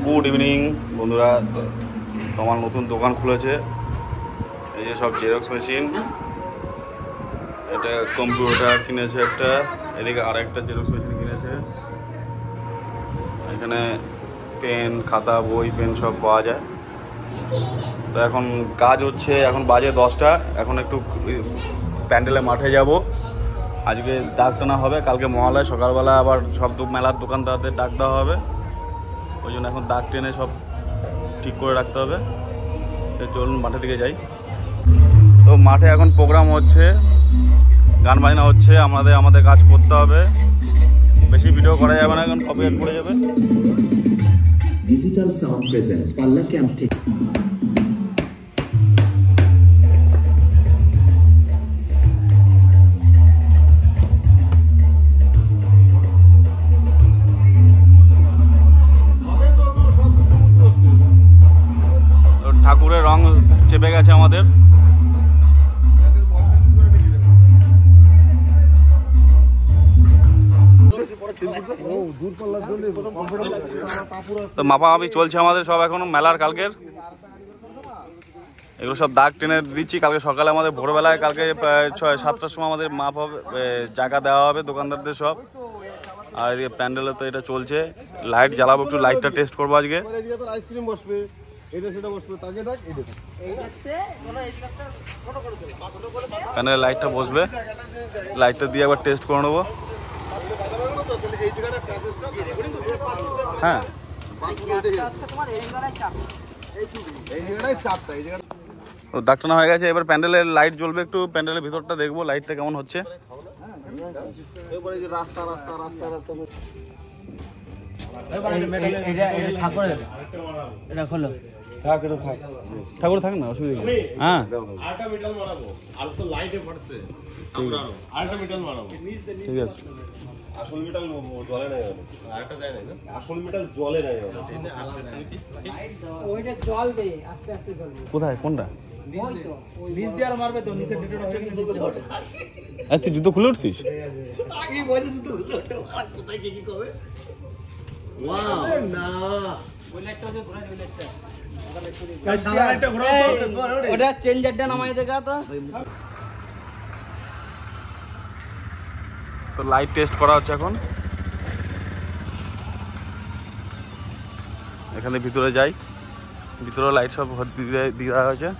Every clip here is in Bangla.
গুড ইভিনিং বন্ধুরা, তোমার নতুন দোকান খুলেছে। এই যে সব জেরক্স মেশিন, এটা কম্পিউটার কিনেছে একটা, এদিকে আর একটা জেরক্স মেশিন কিনেছে। এখানে পেন, খাতা, বই, পেন সব পাওয়া যায়। তো এখন কাজ হচ্ছে, এখন বাজে 10টা। এখন একটু প্যান্ডেলে মাঠে যাব, আজকে ডাক টানা হবে। কালকে মহালয়, সকালবেলা আবার সব মেলার দোকানদারদের ডাক দেওয়া হবে। ওই জন্য এখন দাগ টেনে সব ঠিক করে রাখতে হবে। চলুন মাঠের দিকে যাই। তো মাঠে এখন প্রোগ্রাম হচ্ছে, গান বাজনা হচ্ছে, আমাদের কাজ করতে হবে। বেশি ভিডিও করা যাবে না, এখন কপিরাইট পড়ে যাবে। ডিজিটাল সাউন্ড প্রেজেন্ট পাল্লা ক্যাম্প থেকে। ঠাকুরের রং চেপে গেছে আমাদের। তো মাপামাপি চলছে আমাদের সব, এখন মেলার কালকের এগুলো সব দাগ টেনে দিচ্ছি। কালকে সকালে আমাদের ভোরবেলায়, কালকে 6-7টার সময় আমাদের মাপ হবে, জায়গা দেওয়া হবে দোকানদারদের সব। আর এদিকে প্যান্ডেলে তো এটা চলছে, লাইট জ্বালাবো, একটু লাইটটা টেস্ট করবো আজকে। প্যান্ডেলে লাইটটা বসবে, লাইটটা দিয়ে একবার টেস্ট করে নেবো। হ্যাঁ, দাগ টানা হয়ে গেছে। এবার প্যান্ডেলের লাইট জ্বলবে, একটু প্যান্ডেলের ভিতরটা দেখবো লাইটটা কেমন হচ্ছে। ঠাকুর থাক না, অসুবিধা নেই। হ্যাঁ, ঠিক আছে। আসল মেটাল জলে নাই, আরেকটা যায় না, আসল মেটাল জলে নাই। ওইটা জ্বলবে, আস্তে আস্তে জ্বলবে। কোথায়, কোনটা? ওই তো নিচ দিয়ে আর মারবে তো, নিচে ডিটোটা হয়ে গেছে। তুই জুতো খুলে উঠছিস? আগে বসে জুতো খুলে উঠতে, কোথায় কি কবে? ওয়াও, না ওই লাইটটা ওদের ঘোরা, ওই লাইটটা সারা লাইটটা ঘোরাও তো, ওটা চেঞ্জারটা নামাই দেখা তো। তো লাইট টেস্ট করা হচ্ছে এখন। এখানে ভিতরে যাই, ভিতরে লাইট সব দিয়ে দেওয়া হয়েছে।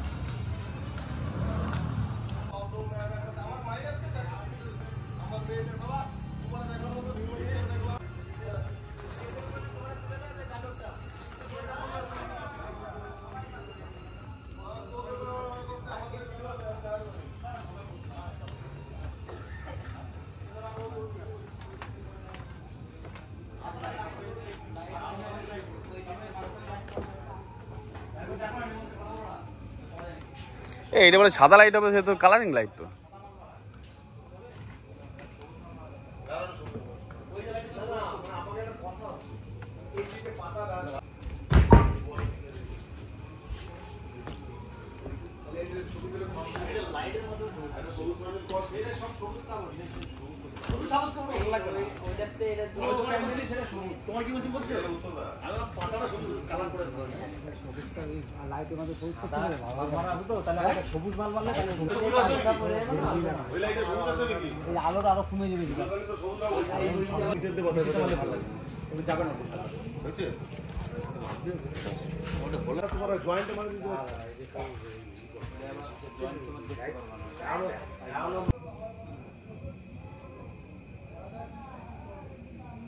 এইটা বলে সাদা লাইট হবে, সে তো কালারিং লাইট। তো তোমার কি বলছি বলছো? আমি পাতাটা সবুজ কালার করে দেবো। লাইটের মধ্যে পরিষ্কার করে মারা হতো, তাহলে একটা সবুজ মাল মারলে ওই লাইটে সবুজ আছে নাকি? এই আলোটা আরো কমে যাবে। তাহলে তো সবুজ না, ওই নিচেতে কথা বলে ওই যাবে না, হয়েছে? ওটা বলে তোমার জয়েন্টে মারা দিতে হবে।